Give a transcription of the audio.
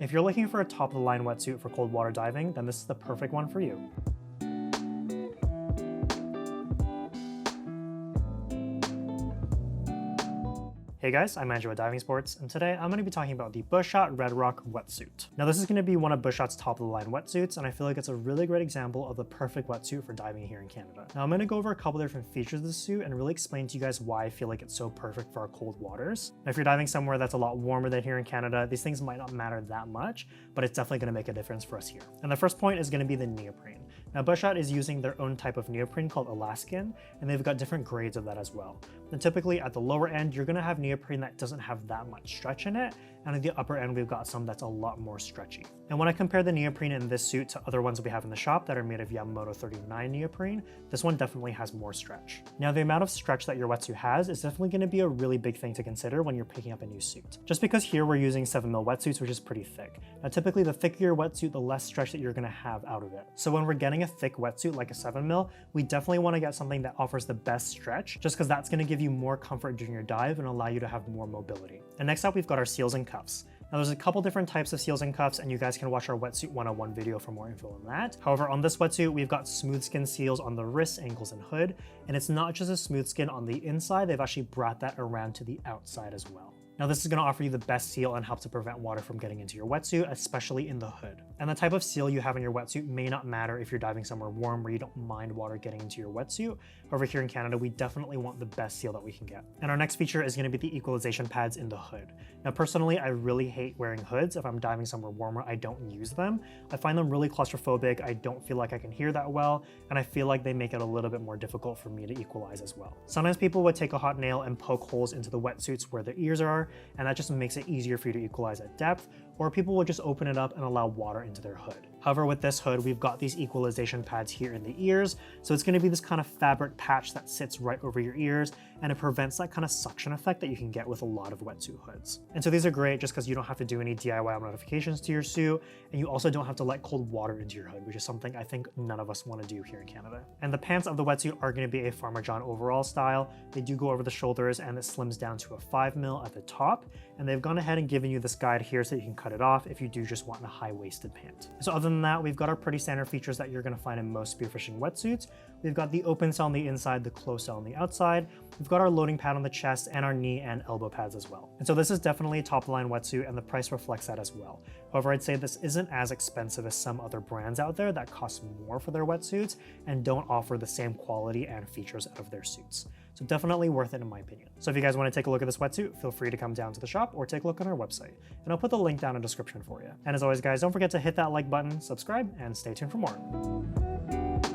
If you're looking for a top-of-the-line wetsuit for cold water diving, then this is the perfect one for you. Hey guys, I'm Andrew at Diving Sports, and today I'm going to be talking about the Beuchat Redrock Wetsuit. Now this is going to be one of Beuchat's top-of-the-line wetsuits, and I feel like it's a really great example of the perfect wetsuit for diving here in Canada. Now I'm going to go over a couple different features of the suit and really explain to you guys why I feel like it's so perfect for our cold waters. Now if you're diving somewhere that's a lot warmer than here in Canada, these things might not matter that much, but it's definitely going to make a difference for us here. And the first point is going to be the neoprene. Now Beuchat is using their own type of neoprene called Alaskan, and they've got different grades of that as well. And typically at the lower end, you're going to have neoprene that doesn't have that much stretch in it, and at the upper end we've got some that's a lot more stretchy. And when I compare the neoprene in this suit to other ones we have in the shop that are made of Yamamoto 39 neoprene, this one definitely has more stretch. Now the amount of stretch that your wetsuit has is definitely going to be a really big thing to consider when you're picking up a new suit. Just because here we're using 7mm wetsuits, which is pretty thick. Now typically the thicker your wetsuit, the less stretch that you're going to have out of it. So when we're getting a thick wetsuit like a 7mm, we definitely want to get something that offers the best stretch, just because that's going to give you more comfort during your dive and allow you to have more mobility. And next up we've got our seals and cuffs. Now there's a couple different types of seals and cuffs, and you guys can watch our wetsuit 101 video for more info on that. However, on this wetsuit, we've got smooth skin seals on the wrists, ankles, and hood, and it's not just a smooth skin on the inside, they've actually brought that around to the outside as well. Now this is going to offer you the best seal and help to prevent water from getting into your wetsuit, especially in the hood. And the type of seal you have in your wetsuit may not matter if you're diving somewhere warm where you don't mind water getting into your wetsuit. Over here in Canada, we definitely want the best seal that we can get. And our next feature is going to be the equalization pads in the hood. Now personally, I really hate wearing hoods. If I'm diving somewhere warmer, I don't use them. I find them really claustrophobic. I don't feel like I can hear that well, and I feel like they make it a little bit more difficult for me to equalize as well. Sometimes people would take a hot nail and poke holes into the wetsuits where the ears are, and that just makes it easier for you to equalize at depth, or people will just open it up and allow water into their hood. However, with this hood, we've got these equalization pads here in the ears, so it's going to be this kind of fabric patch that sits right over your ears, and it prevents that kind of suction effect that you can get with a lot of wetsuit hoods. And so these are great just because you don't have to do any DIY modifications to your suit, and you also don't have to let cold water into your hood, which is something I think none of us want to do here in Canada. And the pants of the wetsuit are going to be a Farmer John overall style. They do go over the shoulders, and it slims down to a 5mm at the top, and they've gone ahead and given you this guide here so that you can cut it off if you do just want a high-waisted pant. So other than that, we've got our pretty standard features that you're going to find in most spearfishing wetsuits. We've got the open cell on the inside, the closed cell on the outside. We've got our loading pad on the chest and our knee and elbow pads as well. And so this is definitely a top-line wetsuit, and the price reflects that as well. However, I'd say this isn't as expensive as some other brands out there that cost more for their wetsuits and don't offer the same quality and features out of their suits. So definitely worth it in my opinion. So if you guys want to take a look at this wetsuit, feel free to come down to the shop or take a look on our website. And I'll put the link down in the description for you. And as always guys, don't forget to hit that like button, subscribe, and stay tuned for more.